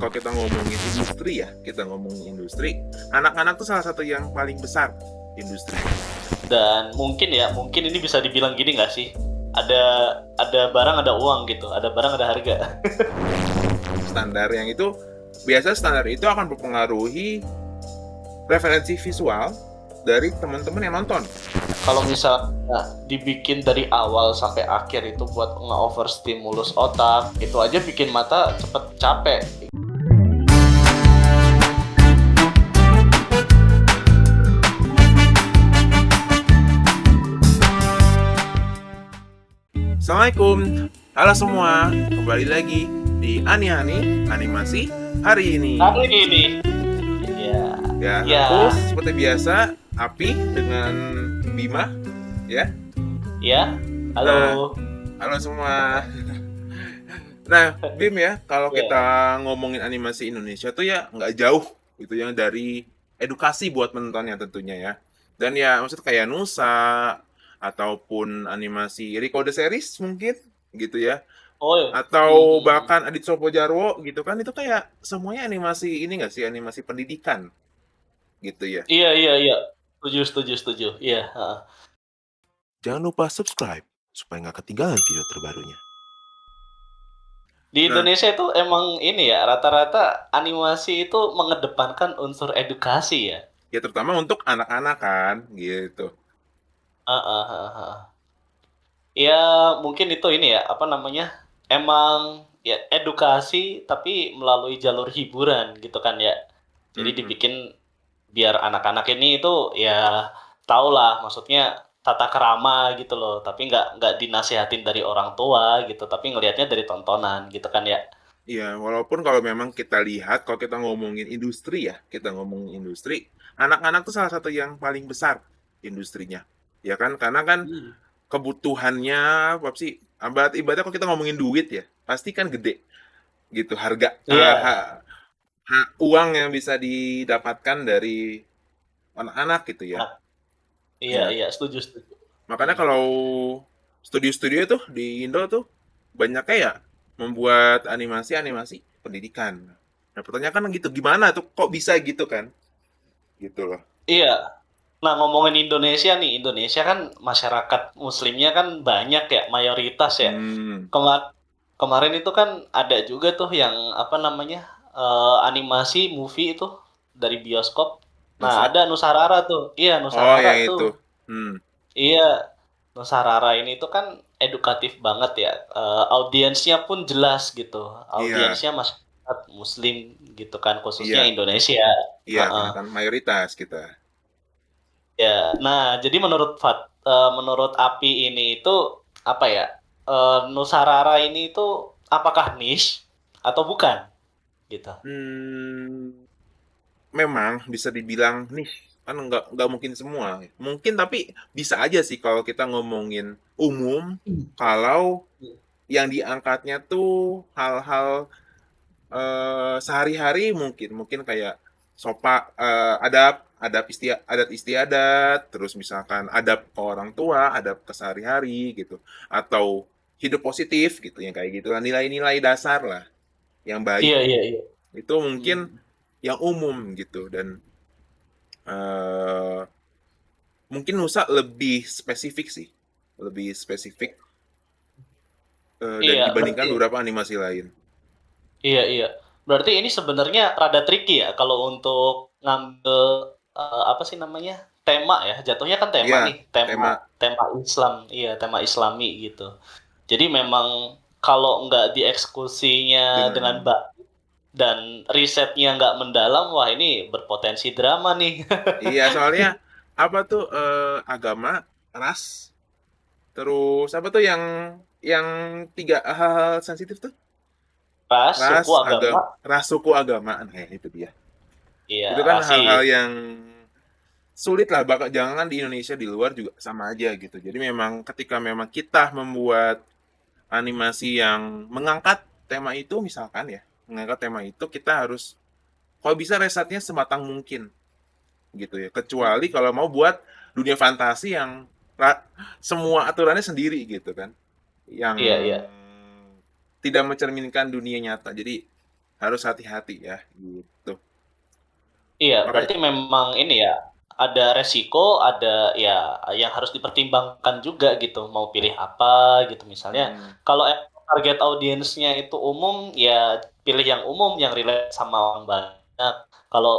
Kalau kita ngomongin industri ya, kita ngomongin industri, anak-anak tuh salah satu yang paling besar industri. Dan mungkin ini bisa dibilang gini nggak sih? Ada barang ada uang gitu, ada barang ada harga. Standar yang itu, biasa standar itu akan mempengaruhi referensi visual dari teman-teman yang nonton. Kalau misalnya dibikin dari awal sampai akhir itu buat nge-over stimulus otak, itu aja bikin mata cepet capek. Assalamualaikum, halo semua, kembali lagi di Ani Animasi hari ini. Hari ini, Ya, ya, aku seperti biasa, Api dengan Bima, ya. ya, halo. Halo semua. Nah, Bim ya, kalau Ya. kita ngomongin animasi Indonesia tuh ya nggak jauh gitu ya dari edukasi buat penontonnya tentunya ya. Dan ya maksud kayak Nusa ataupun animasi Rico the Series mungkin gitu ya. Oh, ya. Atau bahkan Adit Sopo Jarwo gitu kan itu kayak semuanya animasi ini nggak sih, animasi pendidikan gitu ya. Iya. Setuju. Iya. Jangan lupa subscribe supaya nggak ketinggalan video terbarunya. Di Nah, Indonesia itu emang ini ya, rata-rata animasi itu mengedepankan unsur edukasi ya. ya terutama untuk anak-anak kan gitu. Heeh heeh heeh. Ya mungkin itu ini ya, apa namanya, emang ya edukasi tapi melalui jalur hiburan gitu kan ya. Jadi Mm-mm. dibikin biar anak-anak ini itu ya tahulah maksudnya tata krama gitu loh, tapi nggak dinasehatin dari orang tua gitu, tapi ngelihatnya dari tontonan gitu kan ya. Iya, walaupun kalau memang kita lihat, kalau kita ngomongin industri ya, kita ngomongin industri, anak-anak tuh salah satu yang paling besar industrinya. Ya kan, karena kan Hmm. kebutuhannya, apa sih, ibaratnya kalau kita ngomongin duit ya, pasti kan gede gitu, harga, Iya, uang yang bisa didapatkan dari anak-anak gitu ya. anak Ya, iya, setuju. makanya Mhm. kalau studio-studio tuh di Indo tuh banyaknya ya membuat animasi-animasi pendidikan. Nah, pertanyaan kan gitu, gimana tuh kok bisa gitu kan? Gitu loh. Iya. Nah, ngomongin Indonesia nih, Indonesia kan masyarakat muslimnya kan banyak ya, mayoritas ya. Hmm, Kema Kemarin itu kan ada juga tuh yang apa namanya, animasi movie itu dari bioskop. Nah, masa? ada Nusarara tuh. Iya, Oh, Nusarara yang tuh. itu. Hmm, Iya, Nusarara ini tuh kan edukatif banget ya. Audiensnya pun jelas gitu. iya, Audiensnya masyarakat muslim gitu kan, khususnya iya, Indonesia. iya, Heeh. karena kan mayoritas kita. Ya, nah jadi menurut Api ini itu apa ya? Nusarara ini itu apakah niche atau bukan gitu? Hmm, memang bisa dibilang nih kan nggak mungkin semua. Mungkin tapi bisa aja sih kalau kita ngomongin umum. Kalau yang diangkatnya tuh hal-hal sehari-hari mungkin kayak adat istiadat, terus misalkan adab ke orang tua, adab ke sehari-hari gitu, atau hidup positif gitu yang kayak gitu lah, nilai-nilai dasar lah yang baik Iya. itu mungkin Hmm. yang umum gitu. Dan eh, mungkin Nusa lebih spesifik sih, lebih spesifik dari Iya, dibandingkan berarti beberapa animasi lain. iya. Berarti ini sebenarnya rada tricky ya kalau untuk ngambil apa sih namanya? Tema ya. Jatuhnya kan tema Iya, nih, tema tema. tema Islam. Iya, tema Islami gitu. Jadi memang kalau nggak dieksekusinya dengan Dengan baik dan risetnya nggak mendalam, wah ini berpotensi drama nih. Iya, soalnya apa tuh agama, ras, terus apa tuh yang tiga hal sensitif tuh? Ras, Ras, suku, agama, ras, suku, agama. Nah, ya, itu dia. iya Itu kan hal-hal rasis. yang sulit lah, bakal jangan di Indonesia, di luar juga sama aja gitu. Jadi memang ketika memang kita membuat animasi yang mengangkat tema itu misalkan ya, mengangkat tema itu kita harus kalau bisa risetnya sematang mungkin gitu ya. Kecuali kalau mau buat dunia fantasi yang semua aturannya sendiri gitu kan, yang Iya. tidak mencerminkan dunia nyata. Jadi harus hati-hati ya gitu. Iya, Makanya berarti memang ini ya, ada resiko, ada ya yang harus dipertimbangkan juga gitu, mau pilih apa gitu. Misalnya, mm, kalau target audiensnya itu umum, ya pilih yang umum, yang relate sama orang banyak. Kalau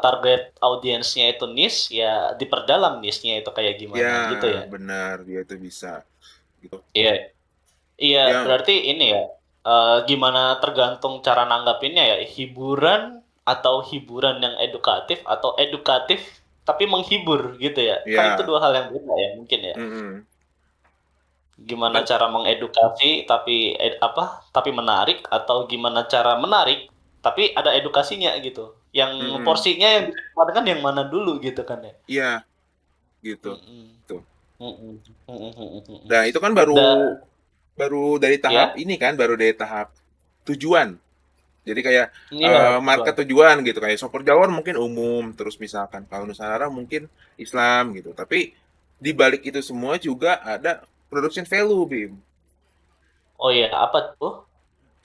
target audiensnya itu niche, ya diperdalam niche-nya itu kayak ya gimana gitu ya. benar dia itu bisa gitu. Iya, iya, Ya, berarti ini ya, gimana tergantung cara nanggapinnya ya, hiburan atau hiburan yang edukatif atau edukatif tapi menghibur gitu ya. Kan itu ya, dua hal yang beda ya mungkin ya. mm-mm. Gimana Kan cara mengedukasi tapi apa? Tapi menarik atau gimana cara menarik tapi ada edukasinya gitu. Yang mm-mm. porsinya yang kan yang mana dulu gitu kan ya. Iya gitu. Mm-mm. Tuh. Mm-mm. Mm-mm. Mm-mm. Nah, itu kan baru Dan baru dari tahap ya, ini kan, baru dari tahap tujuan. Jadi kayak iya market tujuan. tujuan gitu, kayak Super Jawor mungkin umum, terus misalkan kalau Nusantara mungkin Islam gitu. Tapi di balik itu semua juga ada production value, Bim. Oh iya, apa tuh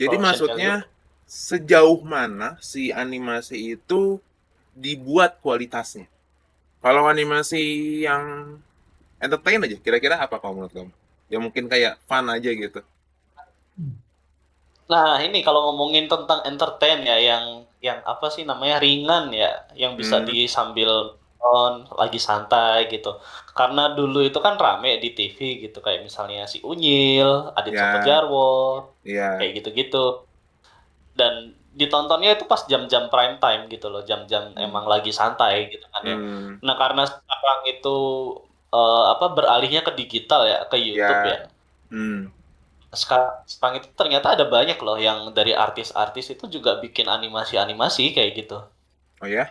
Jadi production value? maksudnya sejauh mana si animasi itu dibuat kualitasnya. Kalau animasi yang entertain aja, kira-kira apa kalau menurut kamu? Ya mungkin kayak fun aja gitu. Nah, ini kalau ngomongin tentang entertain ya, yang apa sih namanya ringan ya, yang bisa Hmm, disambil on lagi santai gitu. Karena dulu itu kan rame di TV gitu, kayak misalnya si Unyil, Adit ya, Sopodjarwo, kayak ya. gitu-gitu. Dan ditontonnya itu pas jam-jam prime time gitu loh, jam-jam Hmm, emang lagi santai gitu kan ya. hmm, Nah, karena sekarang itu apa beralihnya ke digital ya, ke YouTube ya. ya. Hmm. Sekarang itu ternyata ada banyak loh yang dari artis-artis itu juga bikin animasi-animasi kayak gitu. Oh ya?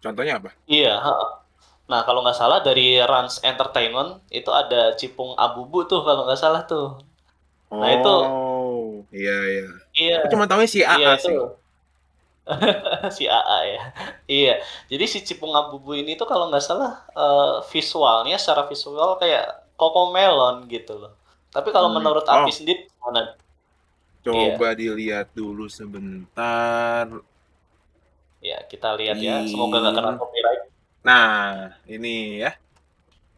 Contohnya apa? Iya, heeh. Nah, kalau nggak salah dari Rans Entertainment itu ada Cipung Abubu tuh kalau nggak salah tuh. Nah, itu Oh, iya iya. iya, Aku cuma tahunya si iya AA itu sih. si AA ya. Iya. Jadi si Cipung Abubu ini tuh kalau nggak salah visualnya secara visual kayak Cocomelon gitu loh. Tapi kalau Hmm. menurut Api Oh, sendiri gimana? coba Iya. dilihat dulu sebentar. Ya, kita lihat ya. Semoga nggak kena In. copyright. Nah, ini ya.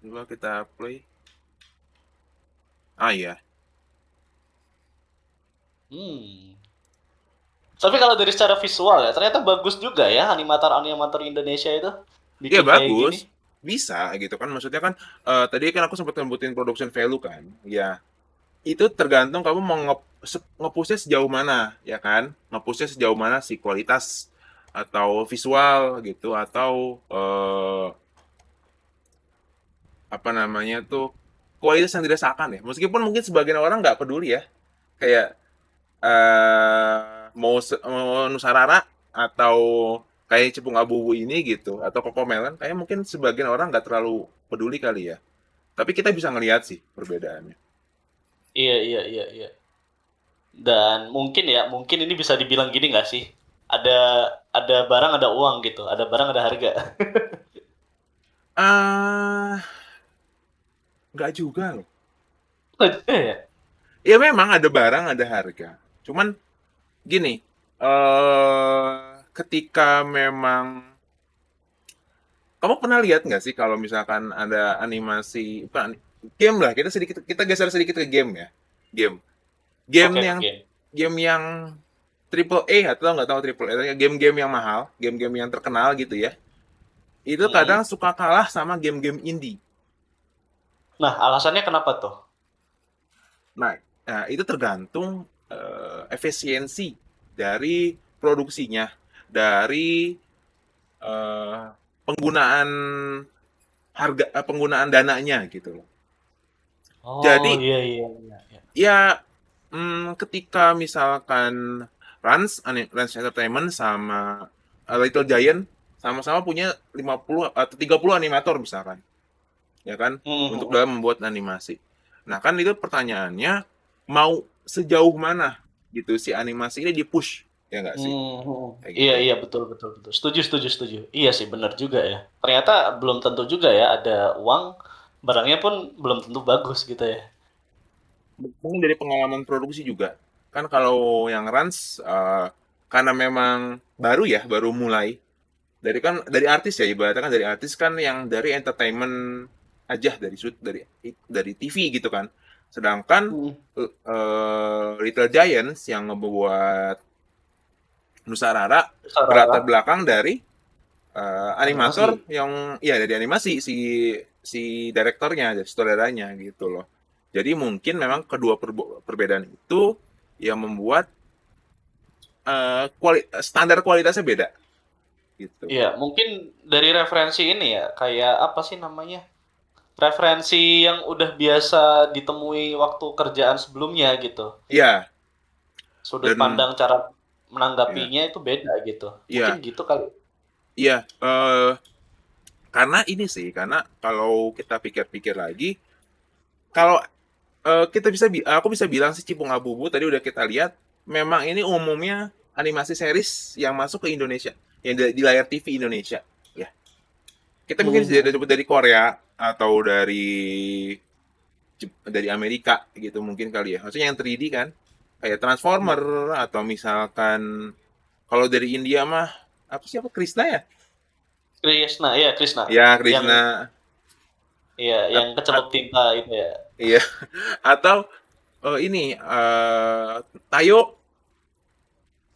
Coba kita play. Ah iya. Hmm. Tapi kalau dari secara visual ya, ternyata bagus juga ya animator-animator Indonesia itu Iya bikin kayak gini. bagus. Bisa gitu kan. Maksudnya kan tadi kan aku sempat nyebutin production value kan. Ya, itu tergantung kamu mau nge-pushnya sejauh mana, ya kan? Nge-pushnya sejauh mana si kualitas atau visual gitu atau apa namanya tuh kualitas yang dirasakan ya. Meskipun mungkin sebagian orang nggak peduli ya, kayak mau Nusarara atau kayak Cepung Abu-Abu ini gitu atau Kokomelon, kayak mungkin sebagian orang nggak terlalu peduli kali ya. Tapi kita bisa ngelihat sih perbedaannya. Iya, iya, iya, iya. Dan mungkin ya, mungkin ini bisa dibilang gini nggak sih? Ada ada barang ada uang gitu, ada barang ada harga. Ah, nggak juga loh. ya. Ya memang ada barang, ada harga. Cuman gini, ketika memang kamu pernah lihat nggak sih kalau misalkan ada animasi bukan game lah, kita geser sedikit ke game ya. Game. Game Oke, yang oke. game yang triple A atau nggak tahu triple A, game-game yang mahal, game-game yang terkenal gitu ya. Itu kadang Mm-mm. suka kalah sama game-game indie. Nah, alasannya kenapa tuh? Nah, nah itu tergantung efisiensi dari produksinya, dari eh, penggunaan penggunaan dananya gitu loh. Oh, Jadi iya, iya, iya, iya. ya ketika misalkan Rans Entertainment sama Little Giant sama-sama punya 50 atau 30 animator misalkan, ya kan, untuk Mm-mm. dalam membuat animasi. Nah, kan itu pertanyaannya mau sejauh mana gitu si animasi ini di-push, ya nggak sih? Mhm. Kayak Iya, gitu. iya, betul, betul, betul. Setuju, setuju, setuju. Iya sih, benar juga ya. Ternyata belum tentu juga ya ada uang, barangnya pun belum tentu bagus gitu ya. Mungkin dari pengalaman produksi juga. Kan kalau yang Rans karena memang baru ya, baru mulai. Dari artis ya, ibaratnya kan dari artis kan yang dari entertainment aja, dari TV gitu kan. Sedangkan Hmm. Little Giants yang ngebuat Nusarara berlatar Sarara belakang dari animator animasi. yang ya dari animasi si si direktornya, dari sutradaranya gitu loh. Jadi mungkin memang kedua perbedaan itu yang membuat standar kualitasnya beda gitu. Iya, mungkin dari referensi ini ya, kayak apa sih namanya? Referensi yang udah biasa ditemui waktu kerjaan sebelumnya gitu. Iya, Sudut dan pandang cara ya, menanggapinya itu beda gitu. Mungkin iya, gitu kali. iya, karena ini sih, karena kalau kita pikir-pikir lagi, kalau aku bisa bilang sih Cipung Abubu tadi udah kita lihat, memang ini umumnya animasi series yang masuk ke Indonesia, yang di layar TV Indonesia. Ya, kita mungkin Mhm. sudah dapat dari Korea atau dari Amerika gitu mungkin kali ya. Maksudnya yang 3D kan, kayak Transformer atau misalkan kalau dari India mah apa sih, apa Krishna ya? Krishna, iya Krishna. Ya Yang Krishna. iya, yang At- kecelup at- tinta itu ya. iya. Atau ini Tayo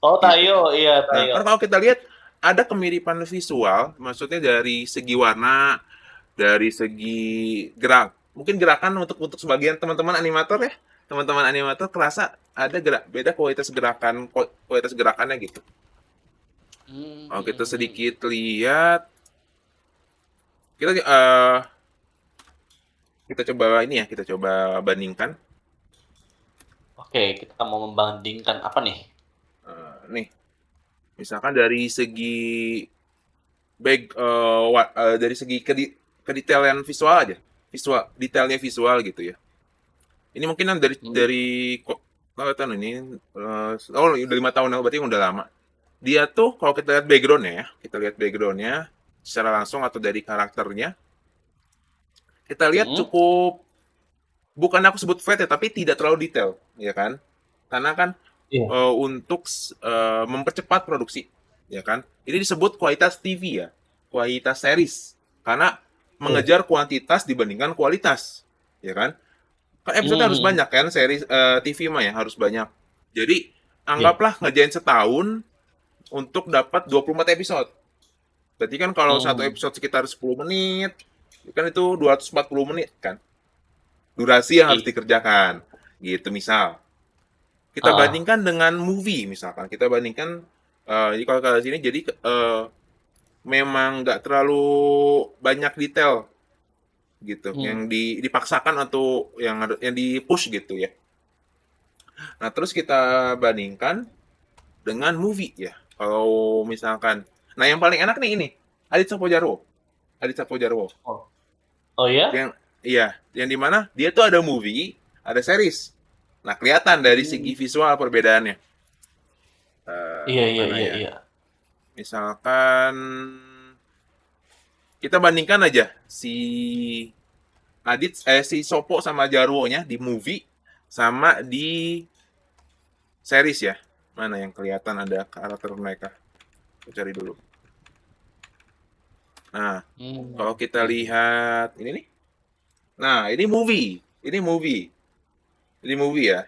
Oh, gitu Tayo, kan. iya Nah, Tayo. kan kalau kita lihat ada kemiripan visual, maksudnya dari segi warna, dari segi gerak. Mungkin gerakan untuk sebagian teman-teman animator ya, teman-teman animator kerasa ada beda kualitas gerakannya gitu. Hmm, Kalau kita hmm, hmm. sedikit lihat, kita coba ini ya, kita coba bandingkan. Oke, kita mau membandingkan apa nih? Nih, misalkan dari segi dari segi kedetailan visual aja, detailnya visual gitu ya. Ini mungkin kan Hmm. kok tahun ini, udah 5 tahun lalu, berarti udah lama. Dia tuh kalau kita lihat backgroundnya ya, kita lihat backgroundnya secara langsung atau dari karakternya, kita lihat Hmm. cukup, bukan aku sebut flat ya, tapi tidak terlalu detail, ya kan? Karena kan Iya. untuk mempercepat produksi, ya kan? Ini disebut kualitas TV ya, kualitas series, karena Iya. mengejar kuantitas dibandingkan kualitas, ya kan? Kan Hmm, episode harus hmm, hmm. banyak kan, series TV mah ya harus banyak. Jadi Iya. anggaplah ngerjain setahun untuk dapat 24 episode. Berarti kan kalau satu Hmm. episode sekitar 10 menit, kan itu 240 menit kan. Durasi yang harus Iya. dikerjakan. Gitu misal. Kita Ah. bandingkan dengan movie misalkan. Kita bandingkan jadi kalau ke sini jadi memang nggak terlalu banyak detail gitu Hmm. yang dipaksakan atau yang di push gitu ya. Nah, terus kita bandingkan dengan movie ya. Kalau misalkan, nah yang paling enak nih ini, Adit Sapu Jarwo. Adit Sapu Jarwo. Oh. Oh ya? Yang iya, yang dimana dia tuh ada movie, ada series. Nah, kelihatan dari Hmm. segi visual perbedaannya. Iya, iya, Mana iya, ya? iya. Misalkan kita bandingkan aja si Sopo sama Jarwo-nya di movie sama di series ya. Mana yang kelihatan ada karakter mereka? Aku cari dulu. Nah, Hmm. kalau kita Iya. lihat ini nih. Nah, ini movie. Ini movie. Ini movie ya.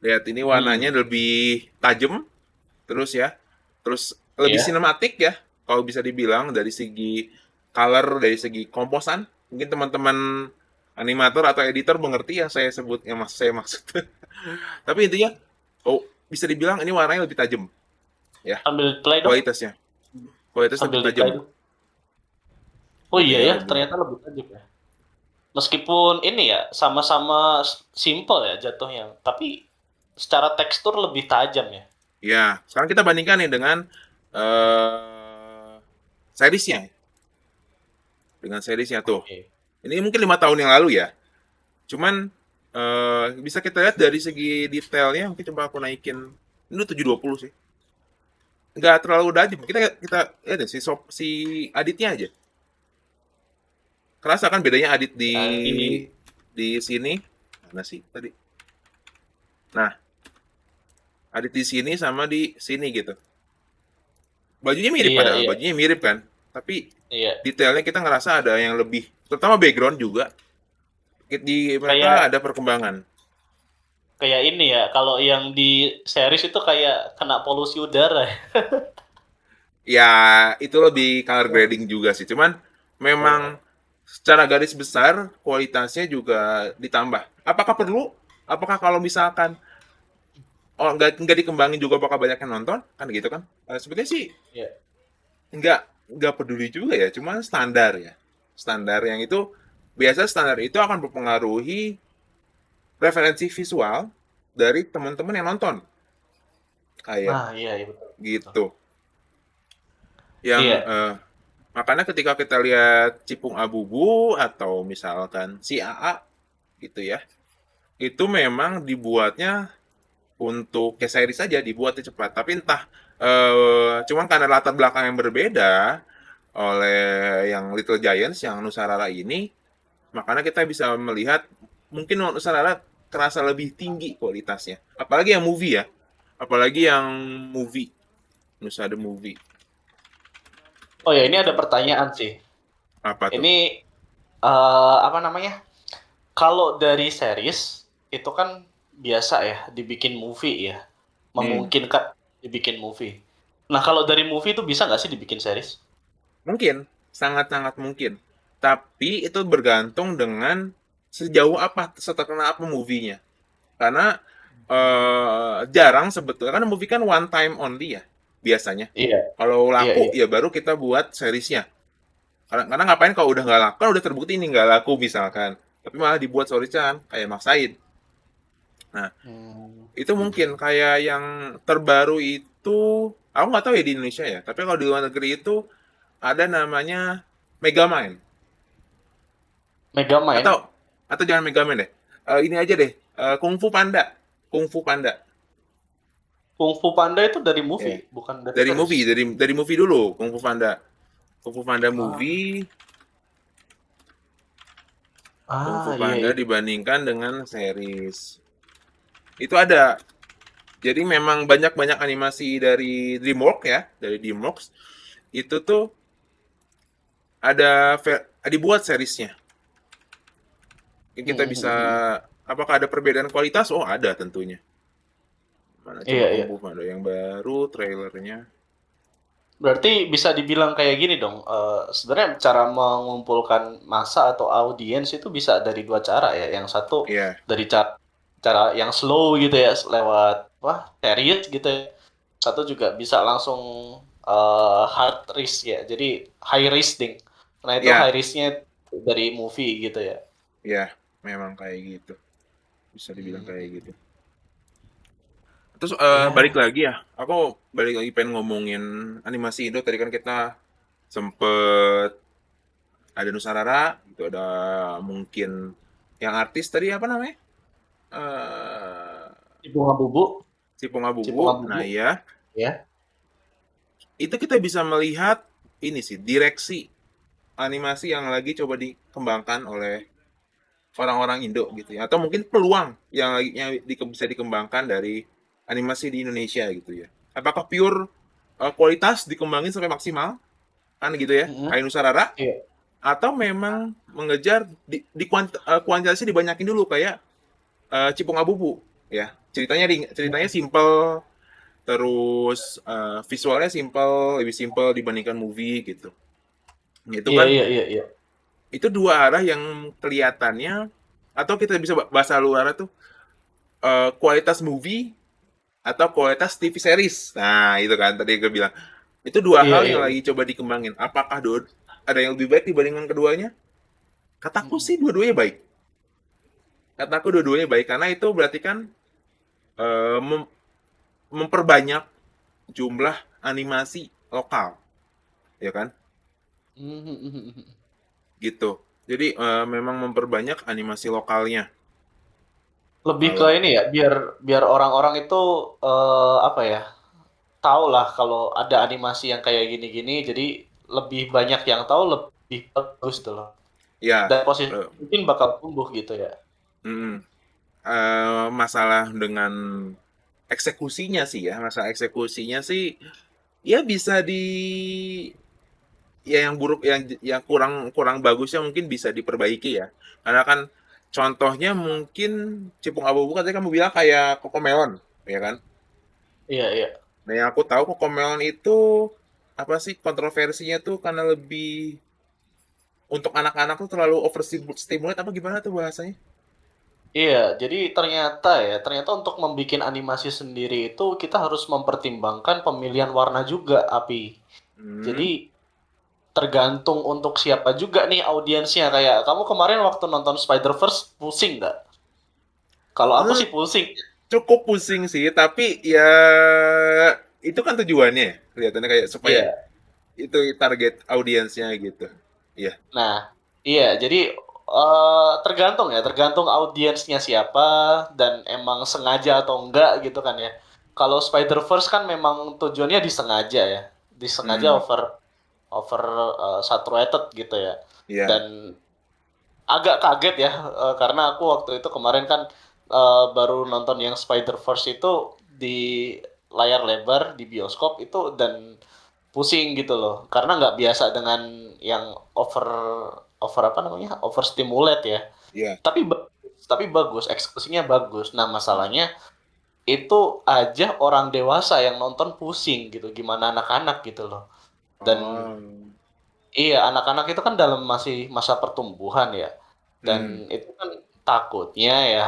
Lihat ini warnanya Hmm. lebih tajam terus ya. Terus lebih Iya. sinematik ya. Kalau bisa dibilang dari segi color, dari segi komposan. Mungkin teman-teman animator atau editor mengerti yang saya sebut, yang saya maksud. Tapi intinya, oh, bisa dibilang ini warnanya lebih tajam ya. Sambil play dong. Kualitasnya. Kualitas lebih Sambil di play tajam dong. Oh gitu iya ya, ya, lebih. ternyata lebih tajam ya. Meskipun ini ya sama-sama simple ya jatuhnya, tapi secara tekstur lebih tajam ya. Ya, sekarang kita bandingkan nih dengan eh seriesnya, dengan seriesnya tuh. Oke. Ini mungkin 5 tahun yang lalu ya. Cuman bisa kita lihat dari segi detailnya. Mungkin coba aku naikin. Ini udah 720 sih. Nggak terlalu tajam. Kita kita lihat deh si Aditnya aja. Kerasa kan bedanya Adit Jadi di sini. Mana sih tadi? Nah, Adit di sini sama di sini gitu. Bajunya mirip Iya, padahal, iya, bajunya mirip kan. Tapi iya. detailnya kita ngerasa ada yang lebih, terutama background juga. Di mereka Kayak ada perkembangan. kayak ini ya, kalau yang di series itu kayak kena polusi udara. Ya, itu lebih color grading juga sih. Cuman memang Iya. secara garis besar kualitasnya juga ditambah. Apakah perlu? Apakah kalau misalkan oh nggak dikembangin juga bakal banyak yang nonton? Kan gitu kan? Sebetulnya sih Iya. nggak peduli juga ya. Cuman standar ya. Standar yang itu biasa standar itu akan mempengaruhi referensi visual dari teman-teman yang nonton. Kayak Nah, iya, iya betul, betul. gitu. Yang Iya. makanya ketika kita lihat Cipung Abubu atau misalkan si AA gitu ya, itu memang dibuatnya untuk kayak series saja dibuatnya cepat. Tapi entah cuman karena latar belakang yang berbeda oleh yang Little Giants yang Nusarara ini, makanya kita bisa melihat mungkin Nusarara terasa lebih tinggi kualitasnya. Apalagi yang movie ya. Apalagi yang movie, Nusa the Movie. Oh ya, ini ada Gitu. pertanyaan sih. Apa tuh? Ini apa namanya? Kalau dari series itu kan biasa ya dibikin movie ya, Hmm. memungkinkan dibikin movie. Nah kalau dari movie itu bisa nggak sih dibikin series? Mungkin, sangat-sangat mungkin. Tapi itu bergantung dengan sejauh apa, seterkenal apa movie-nya. Karena jarang sebetulnya, kan movie kan one time only ya, biasanya. Iya, Kalau iya, laku, iya. ya baru kita buat seriesnya. Karena ngapain kalau udah nggak laku, kan udah terbukti ini nggak laku misalkan. Tapi malah dibuat seriesnya kan, kayak maksain. Nah, Hmm. itu mungkin kayak yang terbaru itu, aku nggak tahu ya di Indonesia ya, tapi kalau di luar negeri itu ada namanya Megamind. Megamind, Atau jangan Megamind deh. Ini aja deh, Kung Fu Panda. Kung Fu Panda. Kung Fu Panda itu dari Ya. movie, bukan dari Dari series. movie, dari movie dulu, Kung Fu Panda. Kung Fu Panda Ah, movie, Kung Fu iya, Panda iya. dibandingkan dengan series. Itu ada. Jadi memang banyak-banyak animasi dari DreamWorks ya, dari DreamWorks. Itu tuh ada dibuat seriesnya. Kita bisa apakah ada perbedaan kualitas? Oh, ada tentunya. Mana coba Iya, Kung iya. Fu Panda yang baru trailernya. Berarti bisa dibilang kayak gini dong. Sebenarnya cara mengumpulkan massa atau audiens itu bisa dari dua cara ya. Yang satu Iya, dari cara cara yang slow gitu ya, lewat wah serius gitu ya. Satu juga bisa langsung hard risk ya. Jadi high risk ding. Nah itu high iya, risknya dari movie gitu ya. iya, memang kayak gitu. Bisa dibilang kayak Hmm. gitu. Terus balik Ya, lagi ya, aku balik lagi pengen ngomongin animasi Indo. Tadi kan kita sempet ada Nusarara, itu ada mungkin yang artis tadi apa namanya? Eh si bunga bubu, si Ponga si bunga Bubu. bubu Nah ya, ya. itu kita bisa melihat ini sih direksi animasi yang lagi coba dikembangkan oleh orang-orang Indo gitu ya, atau mungkin peluang yang bisa dikembangkan dari animasi di Indonesia gitu ya. Apakah pure kualitas dikembangin sampai maksimal kan gitu ya, Mm-mm. kayak Nusarara, Iya. atau memang mengejar kuantitasnya dibanyakin dulu kayak Cipung Abubu ya. Ceritanya simple, terus visualnya simple, lebih simple dibandingkan movie gitu. Itu Iya, kan iya, iya, iya. itu dua arah yang kelihatannya, atau kita bisa bahasa luar tuh kualitas movie atau kualitas TV series. Nah, itu kan tadi gue bilang. Itu dua Iya, hal iya, yang iya. lagi coba dikembangin. Apakah ada yang lebih baik dibandingkan keduanya? Kataku Mm-mm. sih dua-duanya baik. Kataku dua-duanya baik karena itu berarti kan eh, mem- memperbanyak jumlah animasi lokal, ya kan? Mhm. Gitu. Jadi memang memperbanyak animasi lokalnya. Lebih ke Kalau ini ya, biar biar orang-orang itu apa ya, tahu lah kalau ada animasi yang kayak gini-gini, jadi lebih banyak yang tahu lebih bagus tuh loh. ya Dan posisi eh, mungkin bakal tumbuh gitu ya. mm, masalah dengan eksekusinya sih ya, masalah eksekusinya sih ya bisa di ya yang buruk yang kurang kurang bagusnya mungkin bisa diperbaiki ya. Karena kan contohnya mungkin Cipung Abu-Abu kan tadi kamu bilang kayak Cocomelon, ya kan? Iya, iya. Nah, yang aku tahu Cocomelon itu apa sih kontroversinya tuh karena lebih untuk anak-anak tuh terlalu overstimulate apa gimana tuh bahasanya? Iya, jadi ternyata untuk membuat animasi sendiri itu kita harus mempertimbangkan pemilihan warna juga, Api. Hmm. Jadi tergantung untuk siapa juga nih audiensnya. Kayak kamu kemarin waktu nonton Spider-Verse pusing nggak? Kalau aku Eh, sih pusing. cukup pusing sih, tapi ya itu kan tujuannya ya. Kelihatannya kayak supaya Iya. itu target audiensnya gitu. Iya. Nah, iya. Jadi tergantung audiensnya siapa dan emang sengaja atau enggak gitu kan ya. Kalau Spider-Verse kan memang tujuannya disengaja ya, disengaja Hmm. over over saturated gitu ya. Iya. Dan agak kaget ya karena aku waktu itu kemarin kan baru nonton yang Spider-Verse itu di layar lebar di bioskop itu dan pusing gitu loh karena nggak biasa dengan yang over over apa namanya overstimulate ya Iya. tapi bagus eksekusinya bagus. Nah masalahnya itu aja orang dewasa yang nonton pusing gitu gimana anak-anak gitu loh. Dan Oh. iya, anak-anak itu kan dalam masih masa pertumbuhan ya. Dan Hmm. itu kan takutnya ya,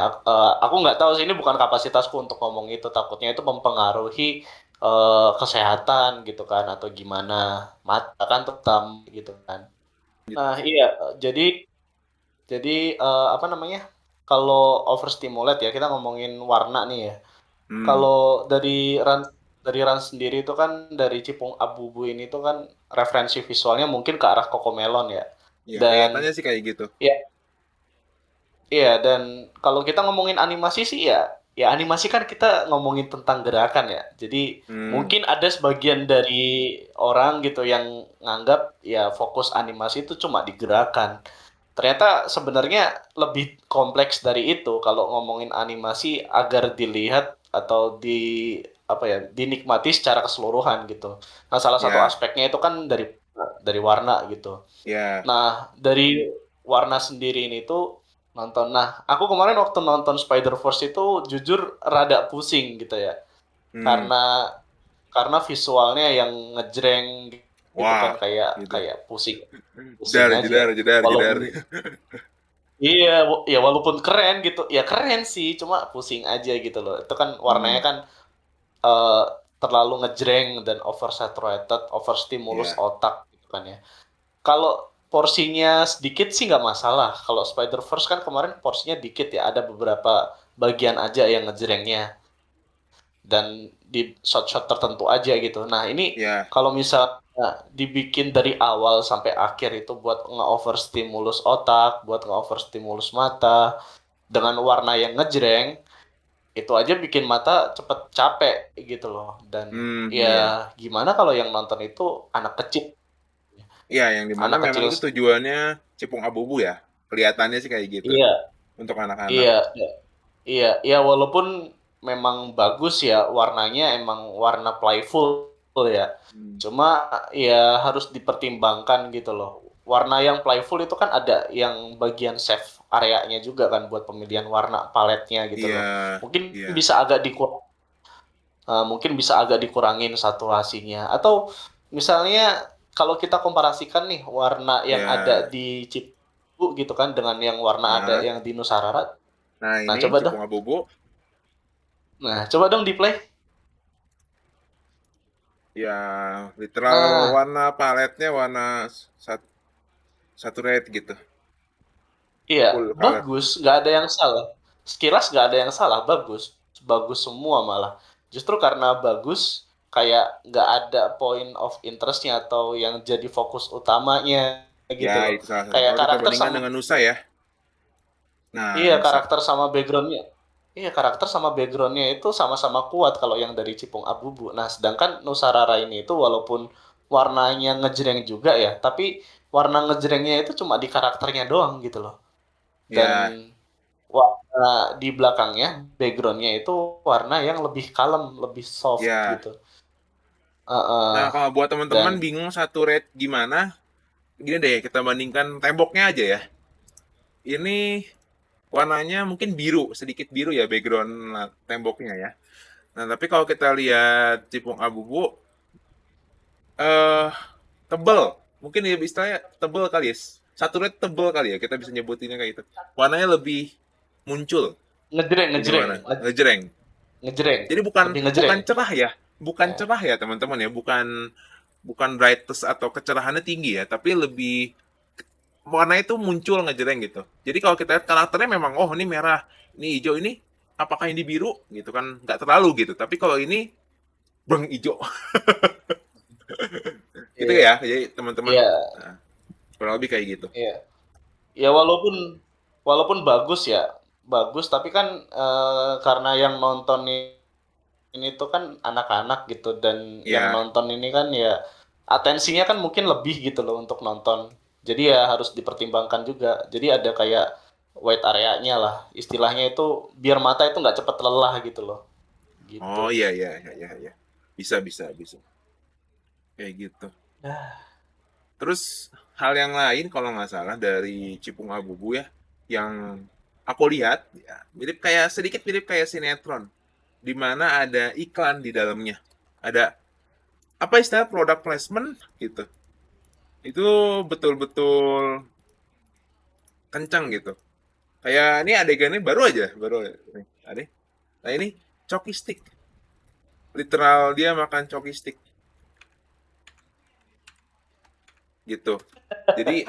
aku nggak tahu sih ini bukan kapasitasku untuk ngomong itu. Takutnya itu mempengaruhi kesehatan gitu kan atau gimana mata kan tetap gitu kan. Nah iya, jadi apa namanya? Kalau overstimulate ya kita ngomongin warna nih ya. Hmm. Kalau dari Rans sendiri itu kan dari Cipung Abu-Abu ini tuh kan referensi visualnya mungkin ke arah Cocomelon ya. Ya Dan kelihatannya sih kayak gitu. ya iya dan kalau kita ngomongin animasi sih ya animasi kan kita ngomongin tentang gerakan ya. Jadi Hmm. mungkin ada sebagian dari orang gitu yang nganggap ya fokus animasi itu cuma di gerakan. Ternyata sebenarnya lebih kompleks dari itu kalau ngomongin animasi agar dilihat atau apa ya dinikmati secara keseluruhan gitu. Nah, salah satu Ya. aspeknya itu kan dari warna gitu. Ya. Nah, dari warna sendiri ini tuh nonton. Nah, aku kemarin waktu nonton Spider-Verse itu jujur rada pusing gitu ya. Hmm. Karena karena visualnya yang ngejreng gitu kan Wah, kayak gitu. kayak pusing pusing Jedar, jedar, aja. jedar, jedar. Walaupun iya, ya walaupun keren gitu. Ya keren sih, cuma pusing aja gitu loh. Itu kan warnanya Hmm. kan eh, terlalu ngejreng dan oversaturated, overstimulus Ya. otak gitu kan ya. Kalau porsinya sedikit sih nggak masalah. Kalau Spider-Verse kan kemarin porsinya dikit ya, ada beberapa bagian aja yang ngejrengnya dan di shot-shot tertentu aja gitu. Nah, ini Ya. kalau misalnya dibikin dari awal sampai akhir itu buat nge-overstimulus otak, buat nge-overstimulus mata dengan warna yang ngejreng, itu aja bikin mata cepet capek gitu loh. Dan Hmm. Ya. ya gimana kalau yang nonton itu anak kecil, Iya, yang dimana anak memang kecil. itu tujuannya Cipung Abubu ya. Kelihatannya sih kayak gitu Iya, untuk anak-anak. iya, iya. Iya, ya walaupun memang bagus ya warnanya emang warna playful ya. Hmm. Cuma ya harus dipertimbangkan gitu loh. Warna yang playful itu kan ada yang bagian safe areanya juga kan buat pemilihan warna paletnya gitu Iya, loh. Mungkin iya, bisa agak mungkin bisa agak dikurangin saturasinya atau misalnya kalau kita komparasikan nih warna yang ada ya. di Cipu gitu kan dengan yang warna ada Nah, yang di Nusarara. nah Nah, ini coba dong. Cipung Abubu, Nah, coba dong di play. ya literal Nah, warna paletnya warna sat saturate gitu, iya, full color. bagus, nggak ada yang salah. Sekilas nggak ada yang salah, bagus. Bagus semua malah. Justru karena bagus, kayak nggak ada point of interestnya atau yang jadi fokus utamanya Ya, gitu loh. itu salah satu. Kayak Kalau karakter diperbandingkan sama dengan Nusa ya. Nah, Iya, Nusa. karakter sama backgroundnya. Iya, karakter sama backgroundnya itu sama-sama kuat kalau yang dari Cipung Abubu. Nah, sedangkan Nusarara ini itu walaupun warnanya ngejreng juga ya, tapi warna ngejrengnya itu cuma di karakternya doang gitu loh. Dan Ya, warna di belakangnya, backgroundnya itu warna yang lebih kalem, lebih soft Ya. gitu. Heeh. Nah, kalau buat Dan teman-teman bingung satu red gimana, gini deh, kita bandingkan temboknya aja ya. Ini warnanya mungkin biru, sedikit biru ya background temboknya ya. Nah, tapi kalau kita lihat Cipung Abubu, eh tebel. Mungkin ya istilahnya tebel kali ya. Satu red tebel kali ya, kita bisa nyebutinnya kayak gitu. Warnanya lebih muncul ngejreng, ini ngejreng, warna, ngejreng. ngejreng, Jadi bukan lebih bukan ngejreng. cerah ya, bukan Ya. cerah ya teman-teman ya, bukan bukan brightness atau kecerahannya tinggi ya, tapi lebih warna itu muncul ngejreng gitu. Jadi kalau kita lihat karakternya memang oh ini merah, ini hijau, ini apakah ini biru gitu kan nggak terlalu gitu. Tapi kalau ini beng hijau gitu Iya, ya. Jadi teman-teman iya, nah, kurang lebih kayak gitu. iya. Ya walaupun walaupun bagus ya, bagus tapi kan karena yang nonton ini tuh kan anak-anak gitu dan yang Ya, nonton ini kan ya atensinya kan mungkin lebih gitu loh untuk nonton. Jadi ya harus dipertimbangkan juga. Jadi ada kayak wait area-nya lah. Istilahnya itu biar mata itu nggak cepet lelah gitu loh. Gitu. oh iya iya iya iya, iya. Bisa bisa bisa kayak gitu. Terus hal yang lain kalau nggak salah dari Cipung Abubu ya, yang aku lihat ya mirip kayak sedikit mirip kayak sinetron, di mana ada iklan di dalamnya, ada apa istilah product placement gitu. Itu betul-betul kencang gitu. Kayak ini adegannya baru aja. Nih, ada. Nah ini coki stick, literal dia makan coki stick gitu. Jadi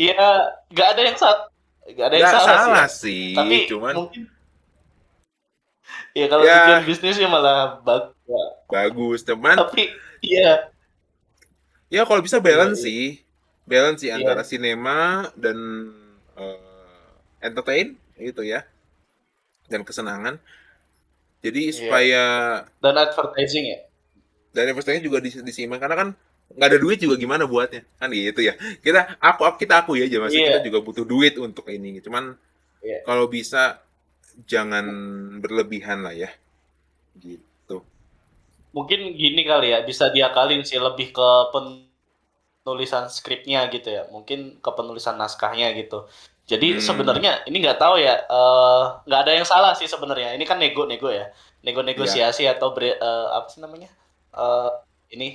Iya, nggak ada yang salah, nggak ada yang nggak salah sih ya. salah sih, Tapi cuman mungkin ya kalau tujuan ya bisnisnya malah bagus. Ya. bagus teman. Tapi iya, Ya kalau bisa iya, balance iya, sih, balance sih antara iya, sinema dan entertain gitu ya, dan kesenangan. Jadi iya. supaya Dan advertising ya. dari investasinya juga disimak karena kan nggak ada duit juga gimana buatnya kan gitu ya. Kita aku ya, maksudnya kita Iya, juga butuh duit untuk ini. Cuman iya. kalau bisa jangan berlebihan lah ya, gitu. Mungkin gini kali ya, bisa diakalin sih lebih ke penulisan skripnya gitu ya. Mungkin ke penulisan naskahnya gitu. Jadi Hmm, sebenarnya ini nggak tahu ya, nggak ada yang salah sih sebenarnya. Ini kan nego-nego ya, ya, nego-negosiasi atau apa sih namanya? Eh ini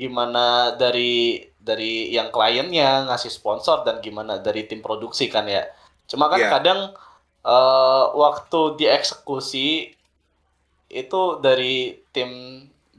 gimana dari yang kliennya ngasih sponsor dan gimana dari tim produksi kan ya. Cuma kan ya, kadang waktu dieksekusi itu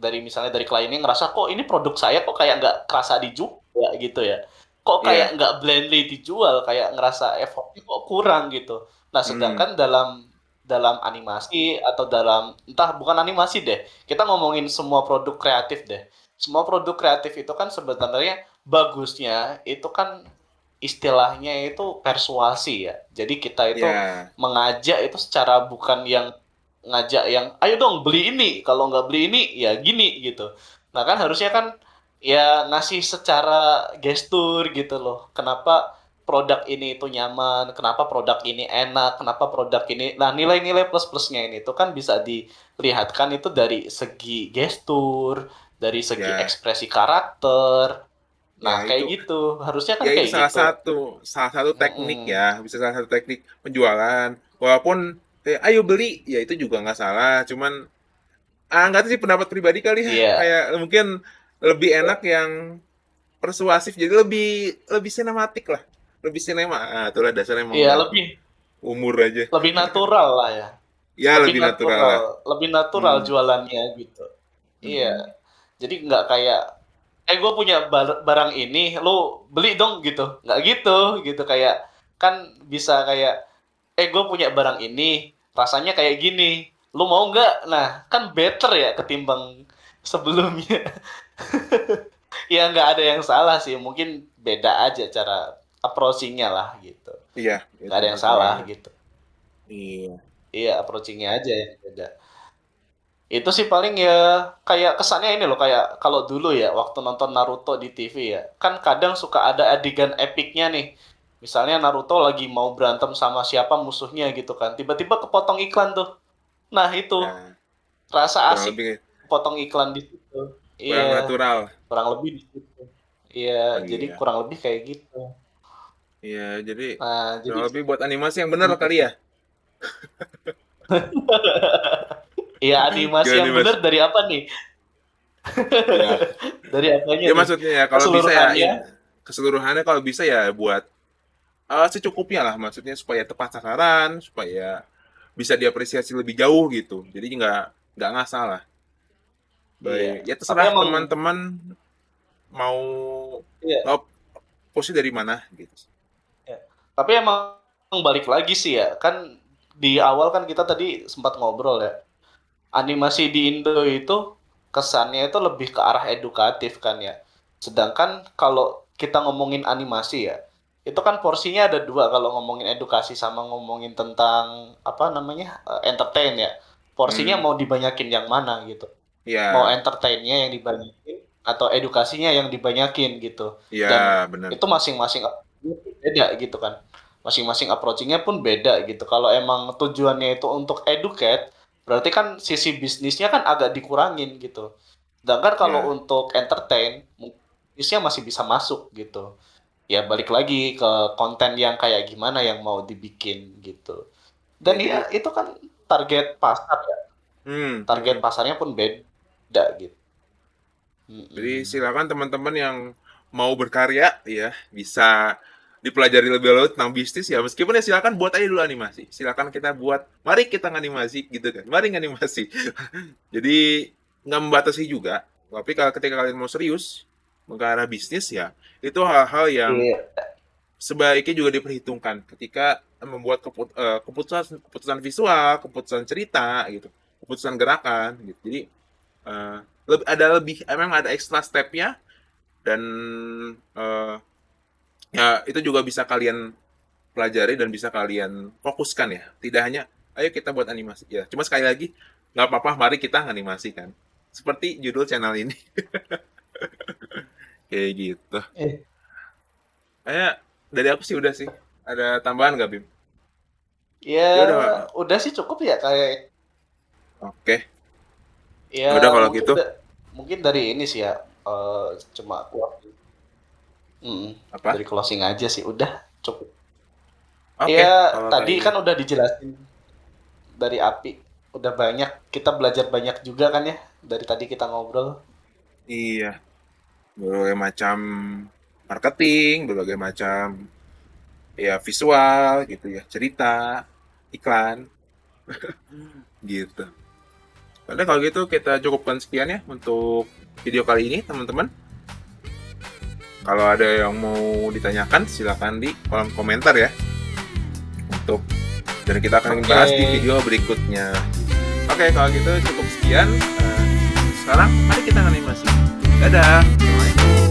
dari misalnya dari kliennya ngerasa kok ini produk saya kok kayak nggak kerasa dijual ya gitu ya. Kok kayak ya, nggak blindly dijual, kayak ngerasa effortnya kok kurang gitu. Nah, hmm, sedangkan dalam dalam animasi atau dalam entah bukan animasi deh, kita ngomongin semua produk kreatif deh. Semua produk kreatif itu kan sebenarnya bagusnya itu kan istilahnya itu persuasi ya. Jadi kita itu ya, mengajak itu secara bukan yang ngajak yang ayo dong beli ini, kalau nggak beli ini ya gini gitu. Nah kan harusnya kan ya ngasih secara gestur gitu loh. Kenapa produk ini itu nyaman, kenapa produk ini enak, kenapa produk ini. Nah nilai-nilai plus-plusnya ini itu kan bisa dilihatkan itu dari segi gestur, dari segi ya, ekspresi karakter. ya Nah kayak itu. gitu, harusnya kan Ya itu kayak gitu. salah satu teknik Mm-mm. ya, bisa salah satu teknik penjualan. Walaupun ayo beli, ya itu juga nggak salah. Cuman nggak tahu sih pendapat pribadi kali ya. Iya, Kayak mungkin lebih enak yang persuasif, jadi lebih lebih sinematik lah, lebih sinema. Itulah dasarnya mau iya nggak lebih umur aja. lebih natural lah ya. Ya Lebih lebih natural natural, lah. lebih natural Hmm. jualannya gitu. Iya, Mm-mm. jadi nggak kayak, gue punya barang ini, lu beli dong gitu. Nggak gitu, gitu kayak kan bisa kayak, gue punya barang ini, rasanya kayak gini. Lu mau nggak? Nah, kan better ya ketimbang sebelumnya. Ya nggak ada yang salah sih, mungkin beda aja cara approaching-nya lah gitu. Iya, Nggak itu ada yang betul salah banget. gitu. Iya. Iya, approaching-nya aja yang beda. Itu sih paling ya kayak kesannya ini loh kayak kalau dulu ya waktu nonton Naruto di TV ya kan kadang suka ada adegan epicnya nih Misalnya Naruto lagi mau berantem sama siapa musuhnya gitu kan, tiba-tiba kepotong iklan tuh. Nah itu Nah, rasa kurang asik lebih potong iklan di situ. kurang Iya, natural. kurang lebih di situ. Iya, jadi Iya. kurang lebih kayak gitu. Iya, jadi Nah, jadi kurang lebih buat animasi yang bener kali hmm. ya. Iya, animasi Gimana yang nih, Mas? benar dari apa nih? Ya, Dari apanya ya nih? maksudnya ya kalau bisa ya Keseluruhannya? keseluruhannya kalau bisa ya buat secukupnya lah, maksudnya supaya tepat sasaran, supaya bisa diapresiasi lebih jauh gitu. Jadi nggak ngasal lah. Iya. Baik, ya Tapi terserah emang teman-teman mau iya, mau posisi dari mana gitu. iya. Tapi emang balik lagi sih ya, kan di awal kan kita tadi sempat ngobrol ya. Animasi di Indo itu kesannya itu lebih ke arah edukatif kan ya. Sedangkan kalau kita ngomongin animasi ya, itu kan porsinya ada dua kalau ngomongin edukasi sama ngomongin tentang apa namanya entertain ya. Porsinya Hmm, mau dibanyakin yang mana gitu. Mau ya, entertainnya yang dibanyakin atau edukasinya yang dibanyakin gitu. Dan ya benar. itu masing-masing beda gitu kan. Masing-masing approachingnya pun beda gitu. Kalau emang tujuannya itu untuk educate, berarti kan sisi bisnisnya kan agak dikurangin gitu. Sedangkan kalau Ya, untuk entertain, bisnisnya masih bisa masuk gitu. Ya balik lagi ke konten yang kayak gimana yang mau dibikin gitu. ya Dan jadi, ya itu kan target pasar ya. Target hmm. pasarnya pun beda gitu. Jadi Mm-mm. silakan teman-teman yang mau berkarya ya bisa dipelajari lebih lanjut tentang bisnis ya, meskipun ya silakan buat aja dulu animasi, silakan kita buat, mari kita nganimasi gitu kan, mari nganimasi. Jadi nggak membatasi juga, tapi kalau ketika kalian mau serius ke arah bisnis ya, itu hal-hal yang Iya, sebaiknya juga diperhitungkan ketika membuat keputusan keputusan visual, keputusan cerita gitu, keputusan gerakan gitu. Jadi eh, ada lebih, emang ada extra stepnya, dan eh, ya itu juga bisa kalian pelajari dan bisa kalian fokuskan ya, tidak hanya ayo kita buat animasi ya, cuma sekali lagi nggak apa-apa, mari kita animasikan seperti judul channel ini. Kayak gitu. eh, Kayak dari aku sih udah sih, ada tambahan nggak, Bim? ya Ya udah. udah sih cukup ya kayak Oke. Ya udah ya kalau mungkin gitu. mungkin dari ini sih ya cuma closing. Apa? Dari closing aja sih udah cukup. Oke, Ya kalau kayak tadi kan gitu. udah dijelasin dari api, udah banyak kita belajar banyak juga kan ya dari tadi kita ngobrol. Iya, berbagai macam marketing, berbagai macam ya visual gitu ya, cerita, iklan gitu. Oke, kalau gitu kita cukupkan sekian ya untuk video kali ini, teman-teman. Kalau ada yang mau ditanyakan, silakan di kolom komentar ya. Untuk dan kita akan Oke, bahas di video berikutnya. Oke, kalau gitu cukup sekian. Sekarang mari kita animasi. Dadah. Assalamualaikum.